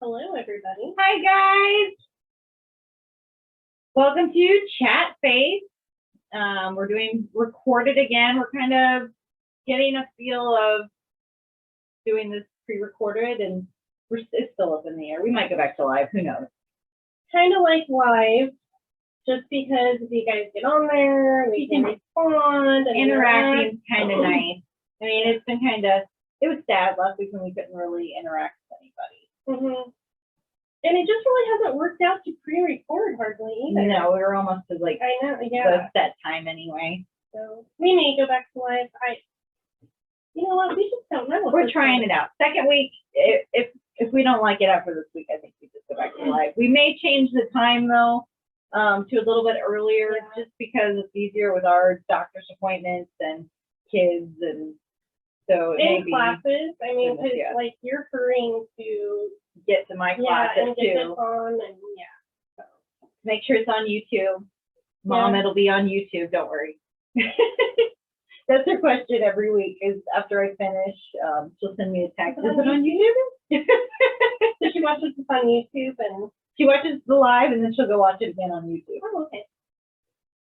Hello, everybody. Hi, guys. Welcome to Chat Face. We're doing recorded again. We're kind of getting a feel of doing this pre-recorded, and it's still up in the air. We might go back to live. Who knows? Kind of like live, just because if you guys get on there, we can respond. And interacting kind of nice. I mean, it's been it was sad last week when we couldn't really interact with anybody. Mm-hmm. And it just really hasn't worked out to pre-record hardly either. No, we're almost at the set time anyway. So we may go back to live. You know what? We just don't know. We're trying it out. Second week, if we don't like it after this week, I think we just go back to live. We may change the time though, to a little bit earlier, just because it's easier with our doctor's appointments and kids and so classes. I mean, because like you're hurrying to get to my class and get too. this on and So make sure it's on YouTube. Mom, it'll be on YouTube. Don't worry. That's her question every week. Is after I finish, she'll send me a text. Is it on YouTube? So she watches this on YouTube and she watches the live, and then she'll go watch it again on YouTube. Oh, okay.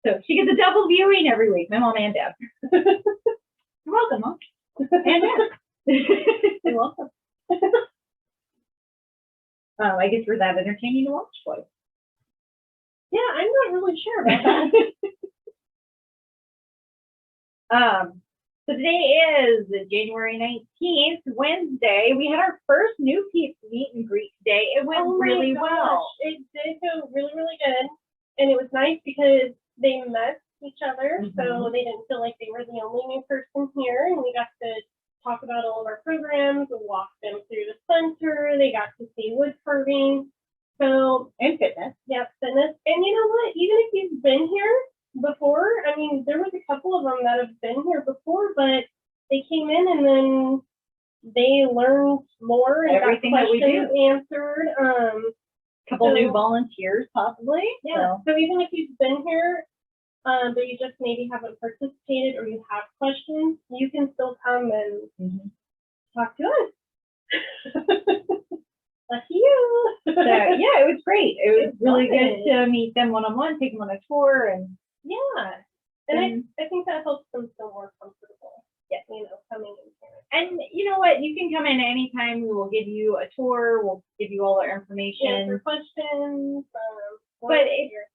So she gets a double viewing every week. My mom and dad. You're welcome, Mom. And Dad. You're welcome. I guess we're that entertaining to watch for. Yeah, I'm not really sure about that. So today is January 19th, Wednesday. We had our first new meet and greet today. It went really well. It did go really, really good. And it was nice because they met each other, so they didn't feel like they were the only new person here. And we got to talk about all of our programs, walk them through the center. They got to see wood carving. And fitness. Yeah, fitness. And you know what? Even if you've been here before, I mean, there was a couple of them that have been here before, but they came in and then they learned more and everything got that we do answered. Couple new volunteers, possibly. Yeah. So even if you've been here, but you just maybe haven't participated or you have questions, you can still come and talk to us. Lucky you. So, yeah, it was great. It was really good to meet them one-on-one, take them on a tour, and and I think that helps them feel more comfortable. You know, coming in here. And you know what? You can come in anytime. We will give you a tour. We'll give you all our information. Answer questions. But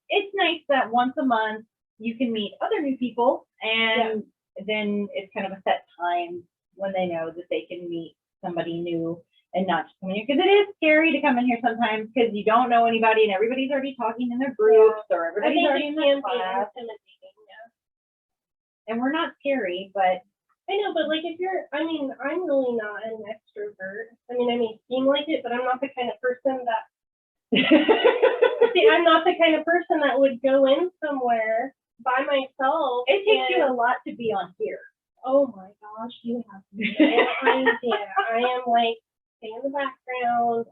it's nice that once a month you can meet other new people, and then it's kind of a set time when they know that they can meet somebody new and not just come in here. Because it is scary to come in here sometimes because you don't know anybody and everybody's already talking in their groups or everybody's already in their class. And we're not scary, but I know, but like if you're, I mean, I'm really not an extrovert. I mean, I may seem like it, but I'm not the kind of person that, see, I'm not the kind of person that would go in somewhere by myself. It takes you a lot to be on here. Oh my gosh, you have no idea. I am like, stay in the background.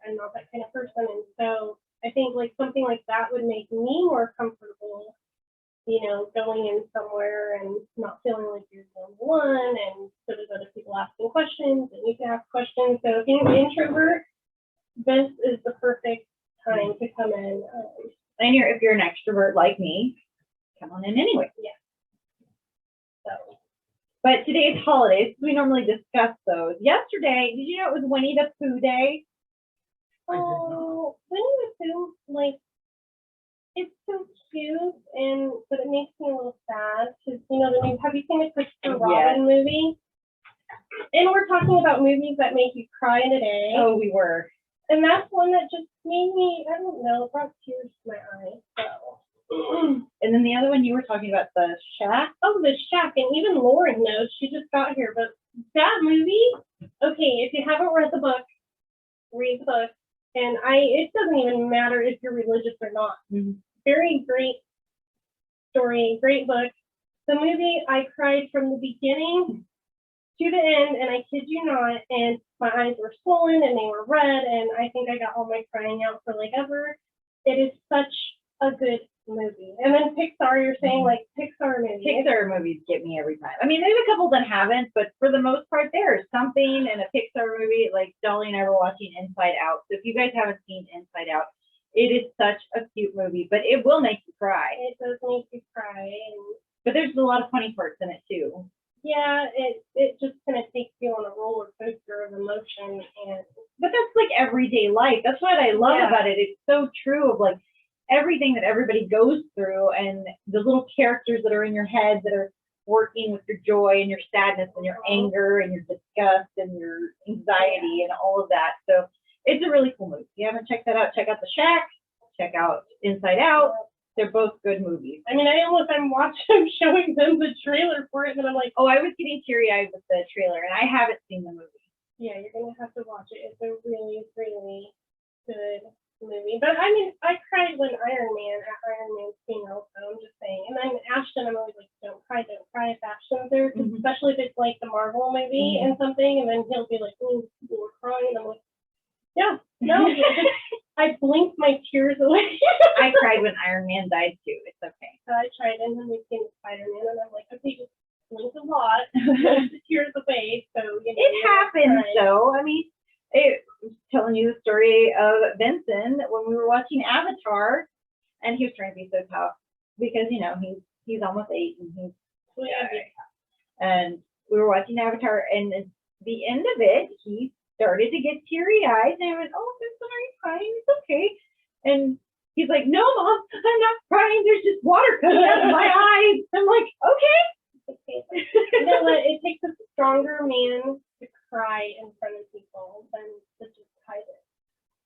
I'm not that kind of person. And so I think like something like that would make me more comfortable, you know, going in somewhere and not feeling like you're the only one, and so there's other people asking questions and you can ask questions. So if you're an introvert, this is the perfect time to come in. And if you're an extrovert like me, come on in anyway. Yeah. So. But today's holidays, we normally discuss those. Yesterday, did you know it was Winnie the Pooh Day? Oh, Winnie the Pooh, like, it's so cute, but it makes me a little sad because, you know, have you seen the Christopher Robin movie? And we're talking about movies that make you cry today. Oh, we were. And that's one that just made me, I don't know, it brought tears to my eyes. So. And then the other one you were talking about, the Shack. Oh, the Shack, and even Lauren knows. She just got here, but that movie. Okay, if you haven't read the book, read the book. And it doesn't even matter if you're religious or not. Very great story, great book. The movie, I cried from the beginning to the end, and I kid you not, and my eyes were swollen and they were red, and I think I got all my crying out for like ever. It is such a good movie. And then Pixar, you're saying like Pixar movies. Pixar movies get me every time. I mean, there's a couple that haven't, but for the most part, there's something in a Pixar movie. Like Dolly and I were watching Inside Out. So if you guys haven't seen Inside Out, it is such a cute movie, but it will make you cry. It does make you cry. But there's a lot of funny parts in it too. Yeah, it just kind of takes you on a roller coaster of emotion. But that's like everyday life. That's what I love about it. It's so true of like everything that everybody goes through, and the little characters that are in your head that are working with your joy and your sadness and your anger and your disgust and your anxiety and all of that. So it's a really cool movie. If you haven't checked that out, check out The Shack, check out Inside Out. They're both good movies. I mean, I'm showing them the trailer for it, and I'm like, oh, I was getting teary-eyed with the trailer, and I haven't seen the movie. Yeah, you're gonna have to watch it. It's a really, really good movie. But I mean, I cried when Iron Man's funeral, so I'm just saying. And then Ashton, I'm always like, don't cry if Ashton's there, especially if it's like the Marvel movie and something, and then he'll be like, oh, people were crying, and I'm like, yeah, no, I blinked my tears away. I cried when Iron Man died too. It's okay. I tried, and then we came to Spider-Man, and I'm like, okay, just blink a lot, push the tears away. So it happens, though. I mean, I was telling you the story of Vincent when we were watching Avatar, and he was trying to be so tough because he's almost 8 and he's and we were watching Avatar, and at the end of it, he started to get teary-eyed, and I went, oh, Vincent, are you crying? It's okay. And he's like, no, Mom, I'm not crying. There's just water coming out of my eyes. I'm like, okay. You know what? It takes a stronger man to cry in front of people than to just hide it.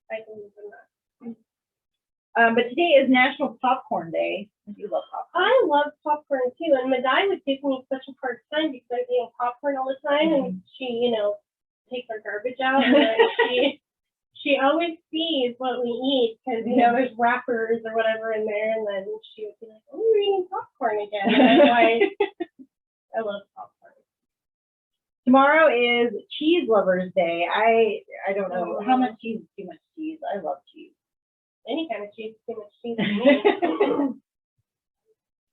I believe in that. But today is National Popcorn Day. You love popcorn. I love popcorn too. And Madai would give me such a hard time because I'm eating popcorn all the time, and she, takes our garbage out, and then she always sees what we eat because there's wrappers or whatever in there, and then she would be like, "Oh, you're eating popcorn again." And I'm like, I love popcorn. Tomorrow is Cheese Lovers Day. I don't know how much cheese is too much cheese. I love cheese. Any kind of cheese is too much cheese to me.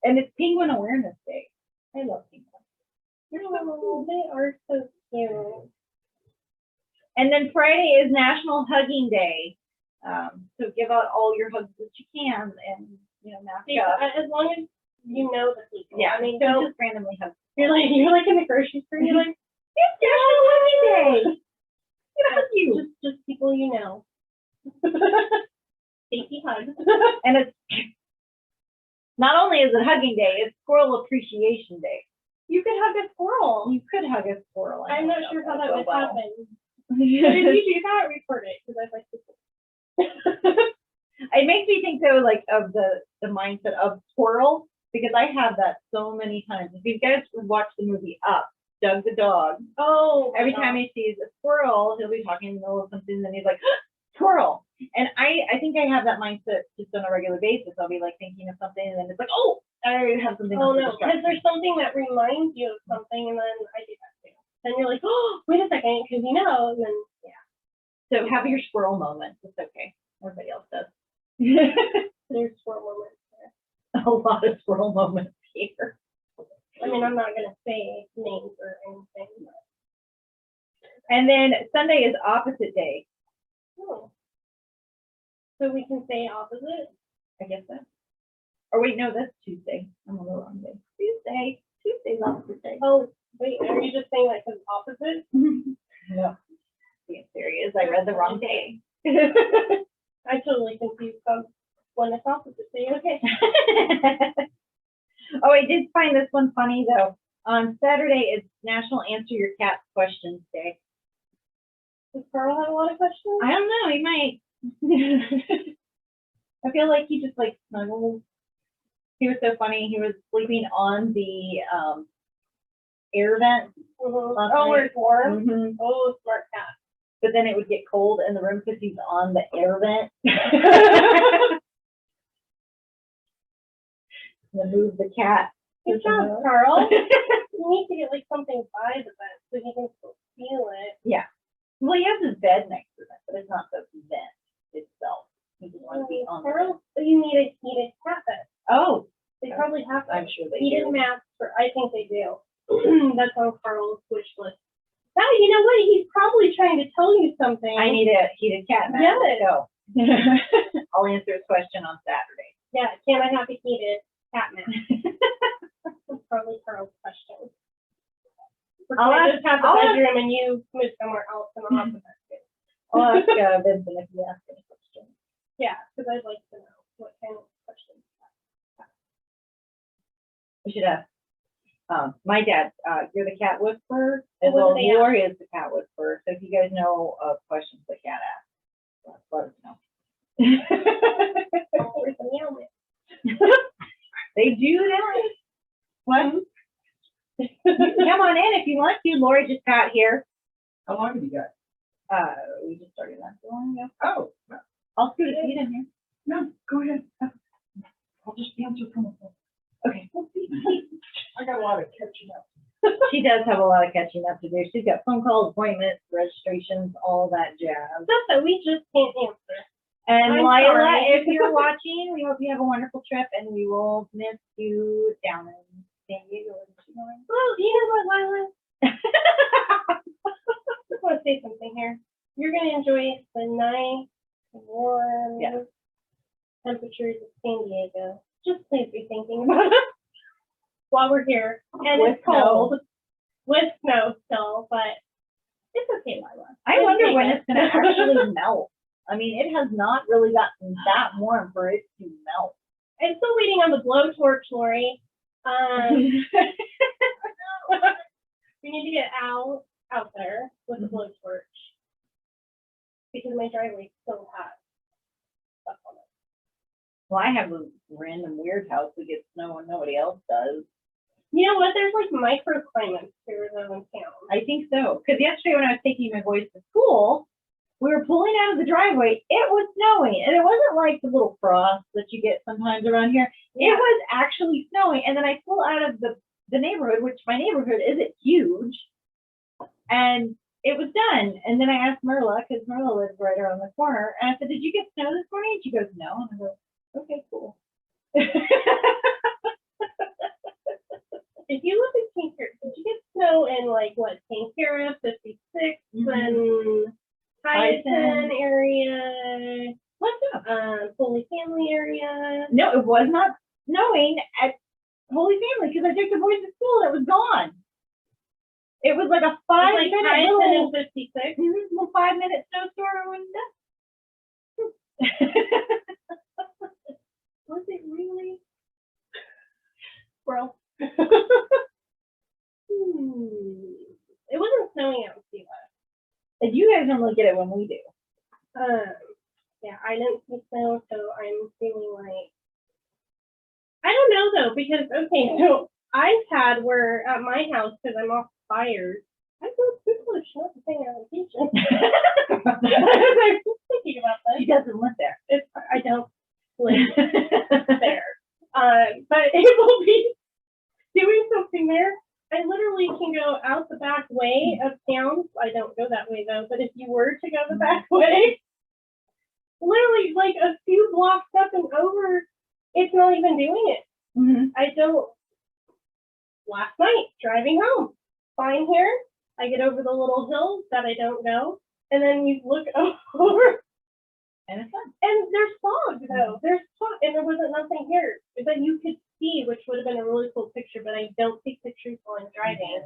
And it's Penguin Awareness Day. I love penguins. They are so cute. And then Friday is National Hugging Day. So give out all your hugs that you can, and mask up. As long as you know the people. Yeah, I mean, don't just randomly hug. You're like in the grocery store. You're like, it's National Hugging Day. Hug you. Just people you know. Safety hugs. And it's not only is it Hugging Day, it's Squirrel Appreciation Day. You could hug a squirrel. You could hug a squirrel. I'm not sure how that would happen. But if you do that, record it, because I'd like to see. It makes me think though, like of the mindset of squirrel, because I have that so many times. If you guys would watch the movie Up, Doug the dog. Oh. Every time he sees a squirrel, he'll be talking in the middle of something, and then he's like, squirrel. And I think I have that mindset just on a regular basis. I'll be like thinking of something, and then it's like, oh, I have something. Oh no, because there's something that reminds you of something, and then I do that too. And you're like, oh, wait a second, because and then So have your squirrel moment. It's okay. Everybody else does. There's squirrel moments there. A lot of squirrel moments here. I mean, I'm not gonna say names or anything. But... And then Sunday is Opposite Day. Oh. So we can say opposite? I guess so. Or wait, no, that's Tuesday. I'm on the wrong day. Tuesday's Opposite Day. Oh, wait, are you just saying that because opposite? No. Being serious, I read the wrong day. I totally confused when it's opposite day. Okay. Oh, I did find this one funny though. On Saturday is National Answer Your Cat Questions Day. Does Carl have a lot of questions? I don't know. He might. I feel like he just like snuggles. He was so funny. He was sleeping on the air vent. Oh, where it's warm? Mm-hmm. Oh, smart cat. But then it would get cold in the room because he's on the air vent. And move the cat. Good job, Carl. You need to get like something by the vent so he can still feel it. Yeah. Well, he has his bed next to it, but it's not the vent itself. He just wants to be on. Carl, you need a heated cat bed. they heated do. mats for, I think they do. That's on Carl's wish list. Now, you know what? He's probably trying to tell you something. I need a heated cat mat. Yes. Let's go. I'll answer his question on Saturday. Yeah, can I have a heated cat mat? That's probably Carl's question. Or can I just have the bedroom and you move somewhere else and I'll have the bedroom? I'll ask Vincent if he asks any questions. Yeah, because I'd like to know what kind of questions. We should ask. My dad, you're the cat whisperer, as What well do as they Lori is the cat whisperer. So if you guys know of questions the cat asks, let us know. Where's the meow with? They do that. What? Come on in if you want to. Lori just got here. How long have you got? We just started not so long ago. Oh, I'll scoot a seat in here. no, go ahead. I'll just answer from the phone. Okay. I got a lot of catching up. She does have a lot of catching up to do. She's got phone calls, appointments, registrations, all that jazz. Stuff that we just can't answer. And I'm Lila, sorry. if you're watching, we hope you have a wonderful trip, and we will miss you down in San Diego. Well, you know what, Lila? I just want to say something here. You're going to enjoy the nice, warm temperatures of San Diego. Just please be thinking about it while we're here. And With it's cold. With snow still, but it's okay, Lila. I wonder when it's going to happen. actually melt. I mean, it has not really gotten that warm for it to melt. I'm still waiting on the blowtorch, Lori. We need to get out there with the blowtorch because my driveway still has stuff on it. Well, I have a random weird house that gets snow and nobody else does. You know what? There's like microclimates here though in town. I think so. Because yesterday when I was taking my boys to school, we were pulling out of the driveway. It was snowing, and it wasn't like the little frost that you get sometimes around here. It was actually snowing. And then I pull out of the neighborhood, which my neighborhood isn't huge, and it was done. And then I asked Merla, because Merla lives right around the corner, and I said, "Did you get snow this morning?" And she goes, "No." And I go, "Okay, cool." If you look at King Kara, did you get snow in like what, King Kara, 56, and Tyson area, What's up? Holy Family area? No, it was not snowing at Holy Family because I took the boys to school and it was gone. It was like a It's 5-minute like Tyson little, and 56. little 5-minute snowstorm and Was it really? Squirrel. It wasn't snowing out in Sea West. And you guys normally get it when we do. Yeah, I didn't see snow, so I'm feeling like, I don't know though, because, okay, so I've had where at my house, because I'm off fires, I feel super not to pay on vacation. I was thinking about She this. doesn't live there. I don't live there. But it will be doing something there. I literally can go out the back way of town. I don't go that way though, but if you were to go the back way, literally like a few blocks up and over, it's not even doing it. I don't. Last night, driving home, fine here. I get over the little hills that I don't go, and then you look over, And it's fun. and there's fog though. There's fog, and there wasn't nothing here that you could see, which would have been a really cool picture. But I don't take pictures while I'm driving.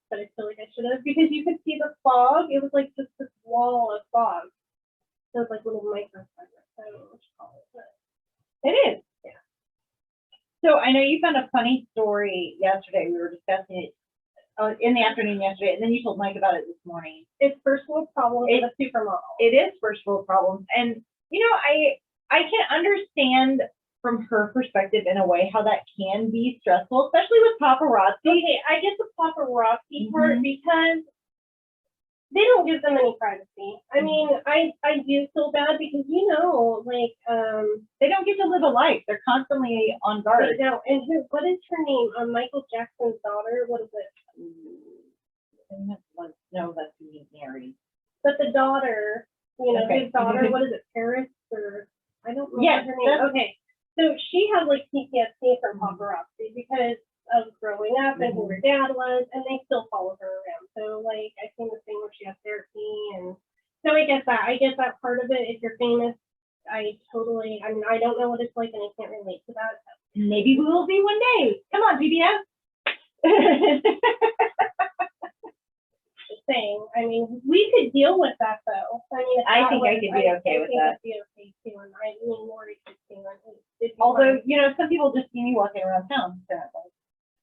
But I feel like I should have, because you could see the fog. It was like just this wall of fog. So it's like little microclimates. I don't know what you call it, but It is. Yeah. So I know you found a funny story yesterday. We were discussing it in the afternoon yesterday, and then you told Mike about it this morning. it's first world problem with a supermodel. It is first world problems, and you know, I can understand from her perspective in a way how that can be stressful, especially with paparazzi. Okay, I get the paparazzi part because they don't give them any privacy. I mean, I do feel bad because, you know, like, They don't get to live a life. They're constantly on guard. they don't. And what is her name? Michael Jackson's daughter. What is it? No, that's who he married. But the daughter, you know, Okay. his daughter. What is it? Paris or I don't know Yes, her name. Okay. So she had like PTSD from paparazzi because of growing up and who her dad was, and they still follow her around. So like I've seen the thing where she has therapy, and so I get that. I get that part of it. If you're famous, I mean, I don't know what it's like, and I can't relate to that. Maybe we will be one day. Come on, PBS. Just saying. I mean, we could deal with that though. I mean, I think I could be okay with that. I think I'd be okay too, and I mean, Lori could too. Although, you know, some people just see me walking around town, apparently.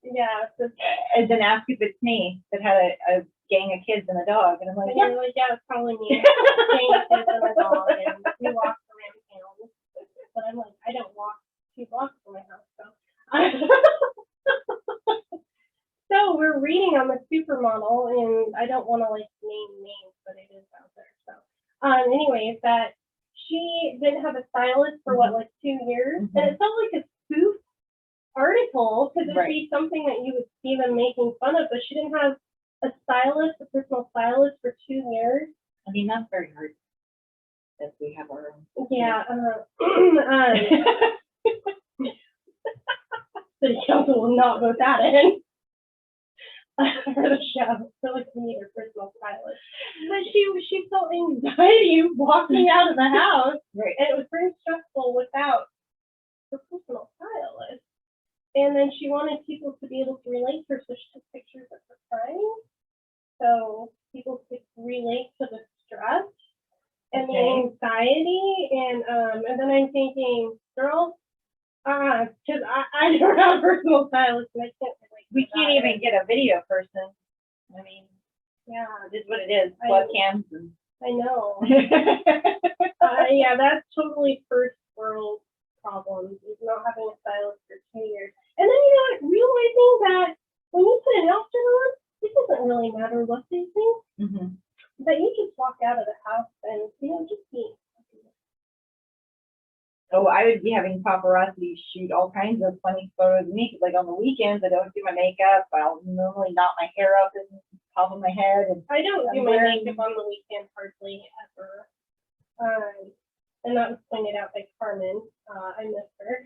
yeah, so, And then ask if it's me that had a gang of kids and a dog, and I'm like, and yeah. you're like, yeah, it's probably me. Staying with kids and a dog, and we walk around town. But I'm like, I don't walk 2 blocks from my house, so. So we're reading on the supermodel, and I don't want to like name names, but it is out there. So, anyways, that she didn't have a stylist for what, like 2 years, and it felt like a spoof article because it'd be something that you would see them making fun of, but she didn't have a stylist, a personal stylist for 2 years. I mean, that's very hard. That we have our own. Yeah. City council will not vote that in. For the show, so like we need a personal stylist. But she felt anxiety walking out of the house, Right. and it was very stressful without the personal stylist. And then she wanted people to be able to relate to her, so she took pictures of her crying, so people could relate to the stress and the anxiety. And then I'm thinking, girl, because I don't have a personal stylist, and I can't relate. We can't even get a video person. I mean, yeah, this is what it is. Webcams and. I know. Yeah, that's totally first world problems, is not having a stylist for 2 years. And then, you know what, realizing that when you put an outfit on, it doesn't really matter what they think, that you just walk out of the house and, you know, just be. Oh, I would be having paparazzi shoot all kinds of funny photos of me, 'cause like on the weekends, I don't do my makeup. I'll normally knot my hair up in the top of my head. And I don't do my makeup on the weekend hardly ever. And that was pointed out by Carmen. I miss her.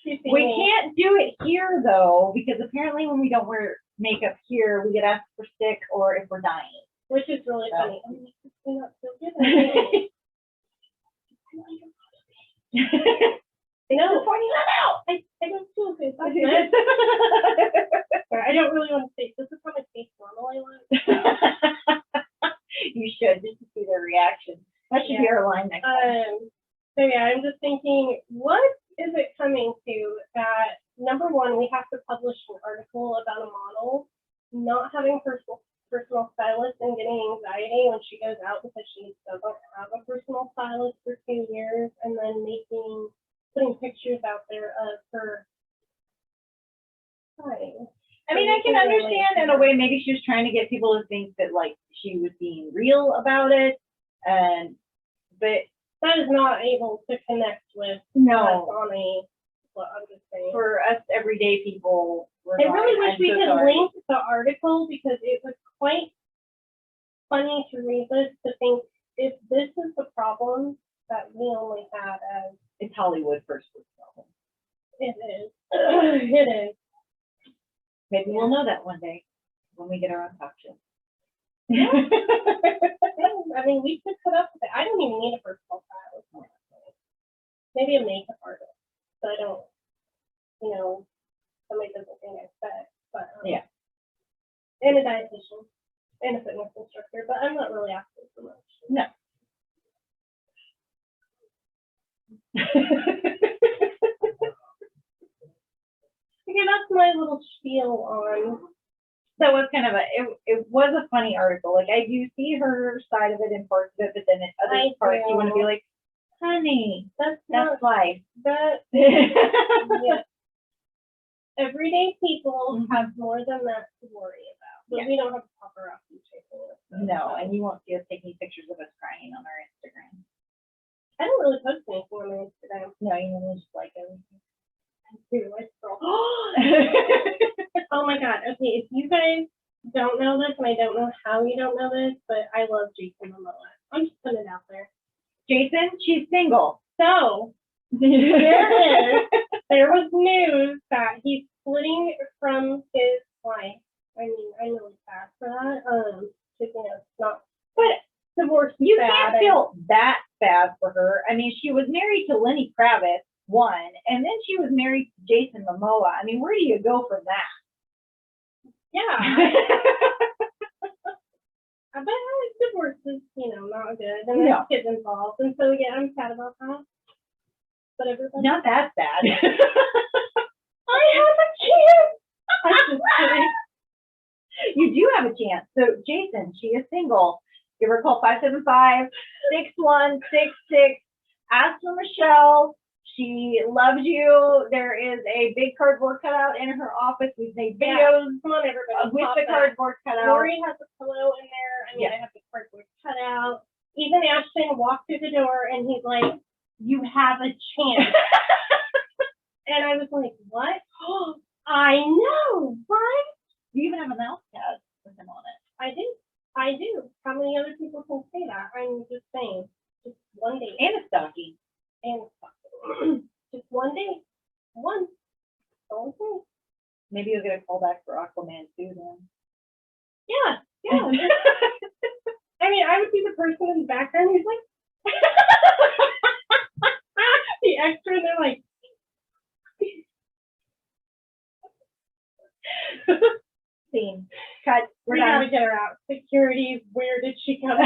We can't do it here though, because apparently when we don't wear makeup here, we get asked for sick or if we're dying. Which is really funny. I'm like, this is not so good. No, pointing that out. I don't feel good. I don't really want to say this is how my face normally looks. You should, just to see their reaction. That should be our line next time. So yeah, I'm just thinking, what is it coming to that? Number one, we have to publish an article about a model not having personal stylist and getting anxiety when she goes out because she doesn't have a personal stylist for 2 years, and then putting pictures out there of her crying. I mean, I can understand in a way, maybe she was trying to get people to think that like she was being real about it, but that is not able to connect with us on a, well, I'm just saying. For us everyday people, I really wish we could link the article because it was quite funny to read this, to think if this is the problem that we only have as. It's Hollywood first world problem. It is. It is. Maybe we'll know that one day when we get our own talk show. I mean, we could put up with it. I don't even need a personal stylist. Maybe a makeup artist, so I don't, you know, somebody doesn't think I said, but yeah. And a dietitian and a fitness instructor, but I'm not really asking for much. No. Okay, that's my little spiel on. That was kind of it was a funny article. Like I do see her side of it in parts of it, but then in other parts you want to be like, honey, that's life. That yeah. Everyday people have more than that to worry about. But we don't have paparazzi chasing us. No, and you won't see us taking pictures of us crying on our Instagram. I don't really post anything on my Instagram. No, you only just like everything. I do. I scroll. Oh my God. Okay, if you guys don't know this, and I don't know how you don't know this, but I love Jason Momoa. I'm just putting it out there. Jason, she's single. So there was news that he's splitting from his wife. I mean, I'm really sad for that. Because, it's not, But divorce is you bad. can't feel that bad for her. I mean, she was married to Lenny Kravitz, one, and then she was married to Jason Momoa. I mean, where do you go from that? Yeah. But divorce is, not good. And there's kids involved. And so, yeah, I'm sad about that. But everybody. Not that bad. I have a chance. I'm just kidding. You do have a chance. So, Jason, she is single. Give her a call, 575-6166. Ask for Michelle. She loves you. There is a big cardboard cutout in her office. We've made videos. Come on, everybody. With the cardboard cutout. Lori has a pillow in there. I mean, I have the cardboard cutout. Even Ashton walked through the door and he's like, "You have a chance." And I was like, "What?" I know, right? You even have a mouse pad with him on it. I do. How many other people can say that? I'm just saying. Just one day. And a stocking. And just one day. One. Okay. Maybe you'll get a call back for Aquaman too then. Yeah. I mean, I would be the person in the background who's like, the extra, and they're like, Scene. Cut. we We're done. gotta get her out. Security, where did she come from?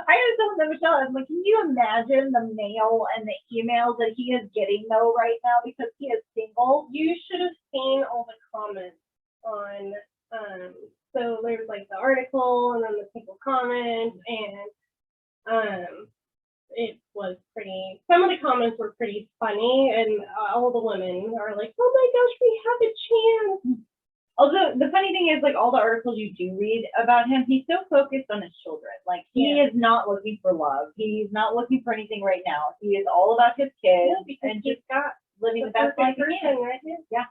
I was telling Michelle, I'm like, can you imagine the mail and the emails that he is getting though right now because he is single? You should have seen all the comments on, so there's like the article and then the people comment, and it was pretty, some of the comments were pretty funny, and all the women are like, "Oh my gosh, we have a chance." Also, the funny thing is, like, all the articles you do read about him, he's so focused on his children. Like, he is not looking for love. He's not looking for anything right now. He is all about his kids and just living the best life he can. Right here. Yeah.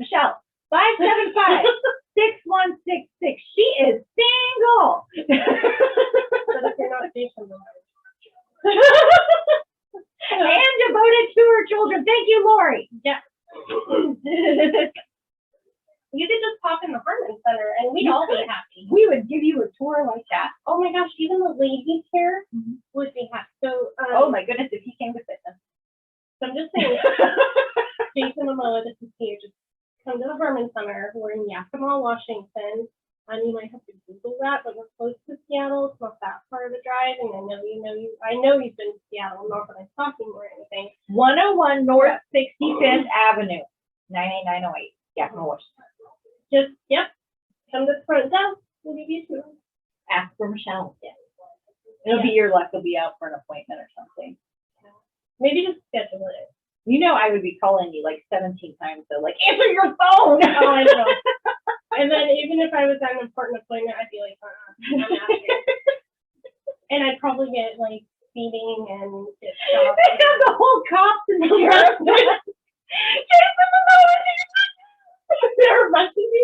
Michelle, 575-6166. She is single. But if you're not Jason, And devoted to her children. Thank you, Lori. yeah. You could just pop in the Harman Center and we'd all be happy. We would give you a tour like that. Oh my gosh, even the ladies here would be happy. So, Oh my goodness, if he came to fitness. so I'm just saying, Jason Momoa, this is here. Just come to the Harman Center. We're in Yakima, Washington. You might have to Google that, but we're close to Seattle. It's not that far of a drive, and I know you've been to Seattle. Not that I'm talking or anything. 101 North 65th Avenue, 98908, Yakima, Washington. Just come to the front desk. We'll give you two. Ask for Michelle. Yeah. It'll be your luck. You'll be out for an appointment or something. Maybe just schedule it. You know, I would be calling you like 17 times, so like, answer your phone. Oh, I know. And then even if I was at an important appointment, I'd be like, I'm out of here. And I'd probably get like speeding and get stopped. They have the whole cops in the sheriff. Jason Momoa. They're arresting me.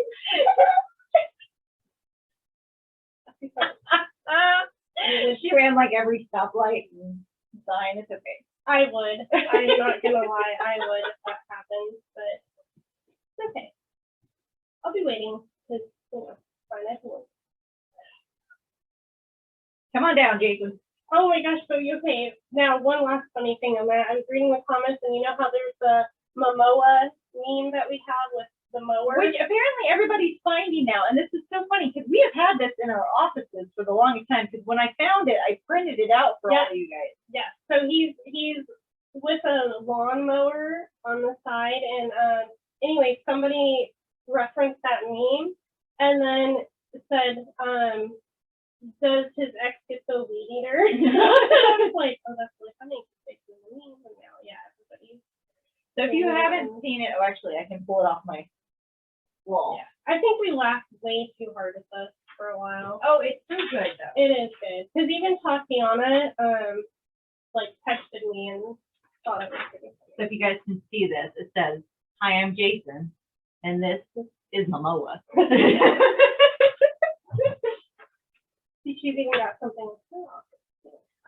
She ran like every stoplight and sign. It's okay. I would. I'm not gonna lie. I would if that happens, but it's okay. I'll be waiting because fine. I can wait. Come on down, Jason. Oh my gosh. So okay. Now one last funny thing on that. I was reading the comments, and you know how there's the Momoa meme that we have with the mower, which apparently everybody's finding now, and this is so funny because we have had this in our offices for the longest time. Because when I found it, I printed it out for all of you guys. Yeah. So he's with a lawnmower on the side, and anyway, somebody referenced that meme, and then said, "Does his ex get the weed eater?" And I was like, "Oh, that's really funny." Fixing the meme, and now, yeah, everybody's. So if you haven't seen it, actually, I can pull it off my wall. Yeah. I think we laughed way too hard at this for a while. Oh, it's so good though. It is good. Because even Tatiana, like texted me and thought it was pretty funny. So if you guys can see this, it says, "Hi, I'm Jason, and this is Momoa." She's even got something.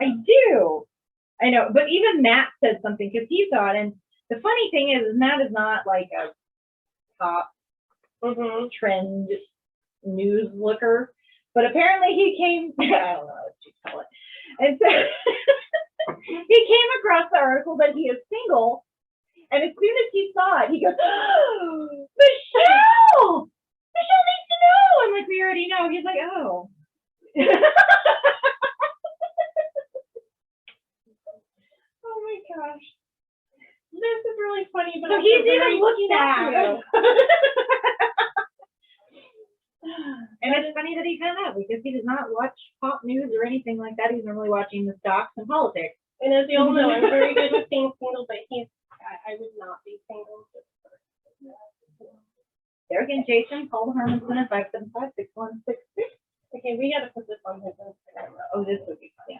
I do. I know, but even Matt said something because he saw it, and the funny thing is Matt is not like a top trend news looker, but apparently he came, I don't know what you call it, and so he came across the article that he is single, and as soon as he saw it, he goes, oh, Michelle needs to know. I'm like, we already know. He's like, oh. Oh my gosh. This is really funny, but So also he's very even looking at cute. you. And it's funny that he found out because he does not watch pop news or anything like that. He's normally watching the stocks and politics. And as you all know, I'm very good with being single, but I would not be single. There again, Jason, call the Harman Center 575-6166. Okay, we gotta put this on his Instagram. Oh, this would be fun.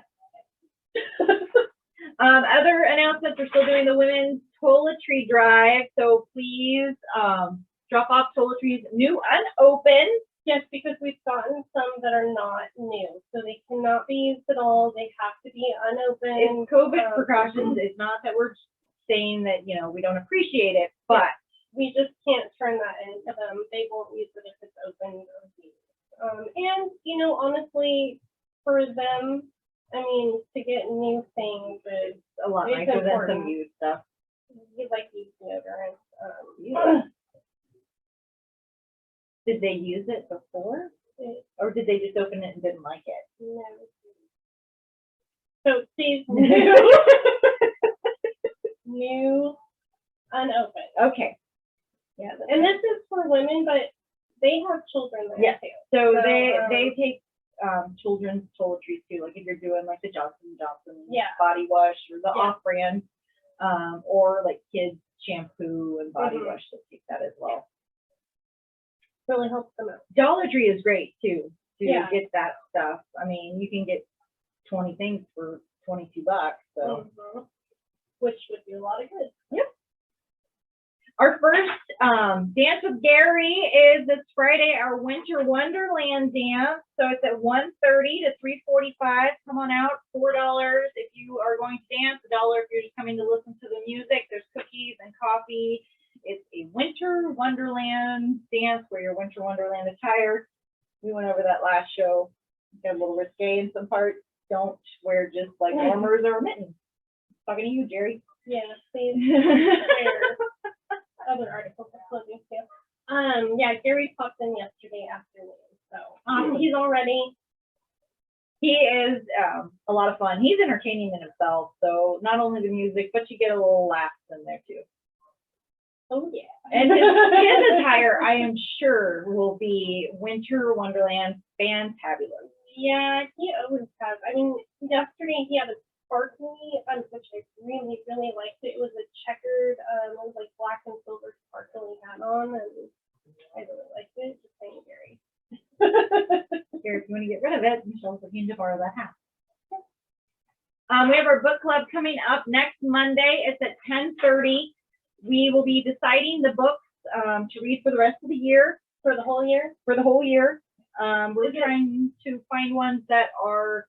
Other announcements, we're still doing the women's Toiletry Drive, so please drop off toiletries new unopened. Yes, because we've gotten some that are not new, so they cannot be used at all. They have to be unopened. It's COVID precautions. It's not that we're saying that, you know, we don't appreciate it, but we just can't turn that into them. They won't use it if it's open or used. And, you know, honestly, for them, I mean, to get new things is a lot it's nicer than some important. used stuff. You like used deodorant. Did they use it before? Or did they just open it and didn't like it? No. So please, new, new, unopened. Okay. Yeah. And this is for women, but they have children there Yeah. too. So they take children's toiletries too, like if you're doing like the Johnson & Johnson body wash or the off-brand, or like kids shampoo and body wash, they take that as well. Really helps them out. Dollar Tree is great too to Yeah. get that stuff. I mean, you can get 20 things for $22, so which would do a lot of good. Yep. Our first Dance with Gary is this Friday, our Winter Wonderland dance. So it's at 1:30 to 3:45. Come on out, $4 if you are going to dance, $1 if you're just coming to listen to the music. There's cookies and coffee. It's a Winter Wonderland dance, wear your Winter Wonderland attire. We went over that last show. Got a little risque in some parts. Don't wear just like warmers or mittens. Talking to you, Jerry. Yeah, please. Wear other articles of clothing too. Yeah, Gary popped in yesterday afternoon, so he's all ready. He is a lot of fun. He's entertaining in himself. So not only the music, but you get a little laughs in there too. Oh yeah. And his attire, I am sure, will be Winter Wonderland fantabulous. Yeah, he always has. I mean, yesterday he had a sparkly, which I really, really liked. It was a checkered, it was like black and silver sparkly hat on, and I really liked it. Just saying, Gary. Here, if you want to get rid of it, Michelle's looking to borrow that hat. We have our book club coming up next Monday. It's at 10:30. We will be deciding the books to read for the rest of the year. For the whole year? For the whole year. We're trying to find ones that are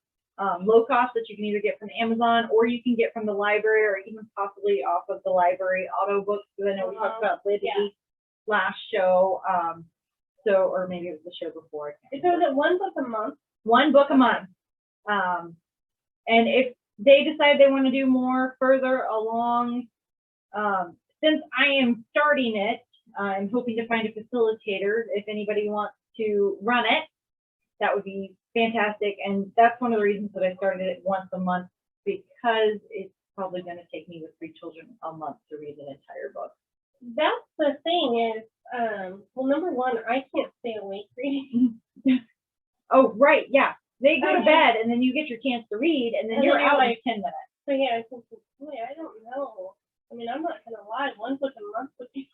low cost that you can either get from Amazon or you can get from the library or even possibly off of the library auto books. Because I know we talked about Liberty last show. Or maybe it was the show before. So is it one book a month? One book a month. And if they decide they want to do more further along, since I am starting it, I'm hoping to find a facilitator. If anybody wants to run it, that would be fantastic. And that's one of the reasons that I started it once a month, because it's probably going to take me with 3 children a month to read an entire book. That's the thing is, well, number one, I can't stay awake reading. Oh, right, yeah. They go to bed and then you get your chance to read and then you're out in 10 minutes. So yeah, I think, boy, I don't know. I mean, I'm not gonna lie, one book a month would be.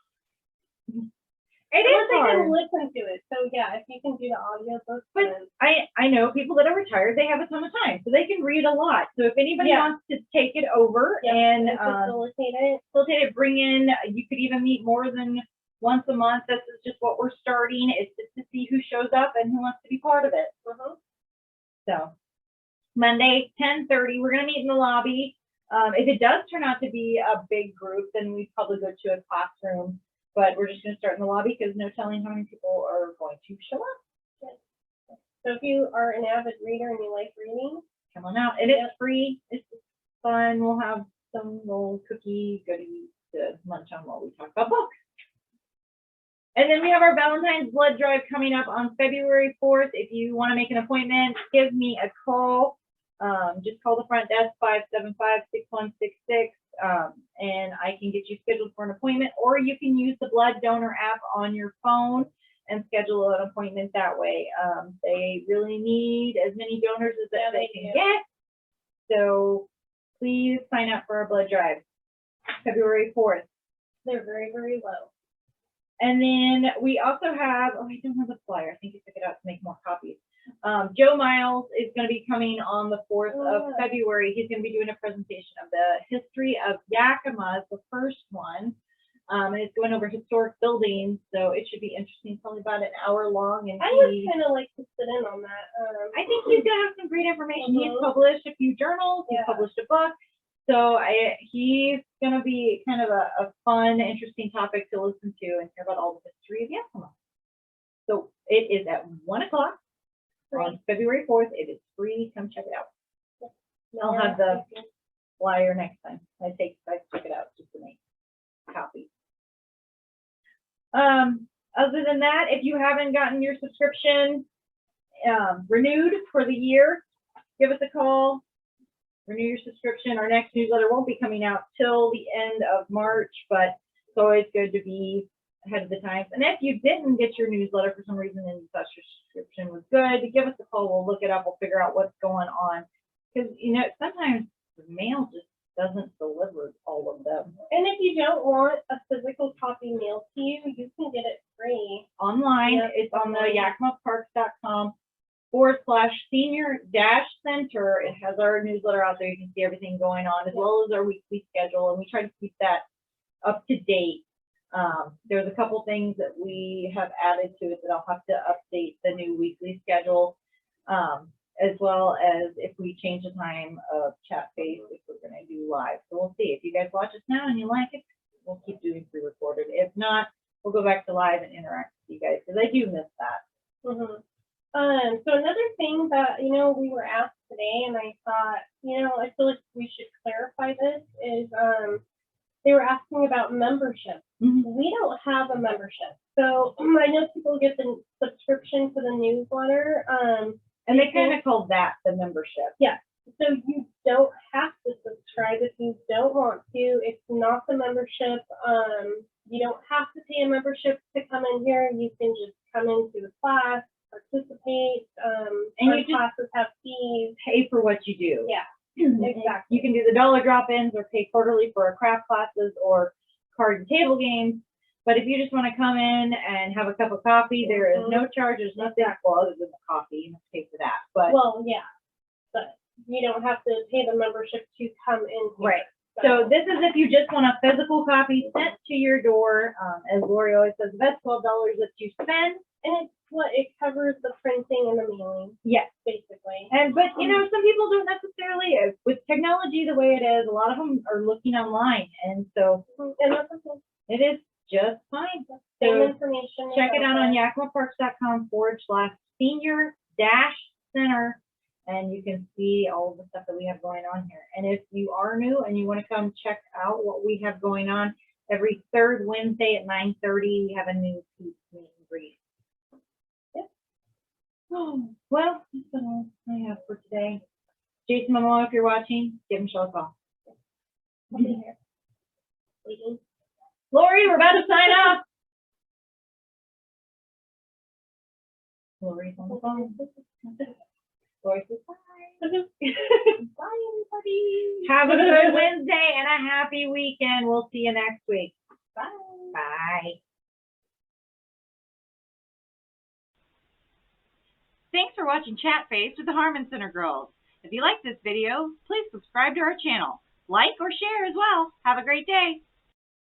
It is I hard. can listen to it. So yeah, if you can do the audiobooks, But I know people that are retired, they have a ton of time, so they can read a lot. So if anybody wants to take it over and facilitate it, bring in, you could even meet more than once a month. This is just what we're starting. It's just to see who shows up and who wants to be part of it. So Monday, 10:30, we're gonna meet in the lobby. If it does turn out to be a big group, then we'd probably go to a classroom. But we're just going to start in the lobby because no telling how many people are going to show up. So if you are an avid reader and you like reading, Come on out. And it's free. It's fun. We'll have some little cookie goodies to munch on while we talk about books. And then we have our Valentine's Blood Drive coming up on February 4th. If you want to make an appointment, give me a call. Just call the front desk, 575-6166, and I can get you scheduled for an appointment. Or you can use the blood donor app on your phone and schedule an appointment that way. They really need as many donors as they can get. So please sign up for our blood drive, February 4th. they're very, very low. And then we also have, oh, I don't have the flyer. I think you took it out to make more copies. Joe Miles is going to be coming on the 4th of February. He's going to be doing a presentation of the history of Yakima, the first one. And it's going over historic buildings, so it should be interesting. Probably about an hour long. And I would kind of like to sit in on that. I think he's going to have some great information. He's published a few journals. He's published a book. So he's going to be kind of a fun, interesting topic to listen to and hear about all the history of Yakima. So it is at 1 o'clock on February 4th. It is free. Come check it out. I'll have the flyer next time. I check it out just to make copies. Other than that, if you haven't gotten your subscription renewed for the year, give us a call. Renew your subscription. Our next newsletter won't be coming out till the end of March, but it's always good to be ahead of the times. And if you didn't get your newsletter for some reason and you thought your subscription was good, give us a call. We'll look it up. We'll figure out what's going on. Because, you know, sometimes the mail just doesn't deliver all of them. And if you don't want a physical copy mailed to you, you can get it free. Online. Yep. It's on the yakimaparks.com/senior-center. It has our newsletter out there. You can see everything going on, as well as our weekly schedule. And we try to keep that up to date. There's a couple things that we have added to it that I'll have to update the new weekly schedule, as well as if we change the time of chat phase, if we're going to do live. So we'll see. If you guys watch us now and you like it, we'll keep doing pre-recorded. If not, we'll go back to live and interact with you guys, because I do miss that. So another thing that, you know, we were asked today, and I thought, you know, I feel like we should clarify this, is they were asking about membership. We don't have a membership. So I know people get the subscription to the newsletter. And they kind of call that the membership. Yeah. So you don't have to subscribe if you don't want to. It's not the membership. You don't have to pay a membership to come in here. You can just come into the class, participate. And your classes have fees. Pay for what you do. Yeah, exactly. You can do the dollar drop-ins or pay quarterly for craft classes or card and table games. But if you just want to come in and have a cup of coffee, there is no charge. There's nothing other than the coffee. You have to pay for that. But well, yeah, but you don't have to pay the membership to come in here. Right. So this is if you just want a physical copy sent to your door. As Lori always says, the best $12 that you spend. And it's what it covers the printing and the mailing. Yes, basically. But you know, some people don't necessarily. With technology the way it is, a lot of them are looking online, and so it is just fine. Same information. Check it out on yakimaparks.com/senior-center, and you can see all the stuff that we have going on here. And if you are new and you want to come check out what we have going on, every third Wednesday at 9:30, we have a new meet and greet. Oh, well, that's all I have for today. Jason Momoa, if you're watching, give Michelle a call. I'll be here. Waiting. Lori, we're about to sign off. Lori's on the phone. Lori says bye. Bye, everybody. Have a good Wednesday and a happy weekend. We'll see you next week. Bye. Bye. Thanks for watching Chat Face with the Harman Center Girls. If you like this video, please subscribe to our channel. Like or share as well. Have a great day.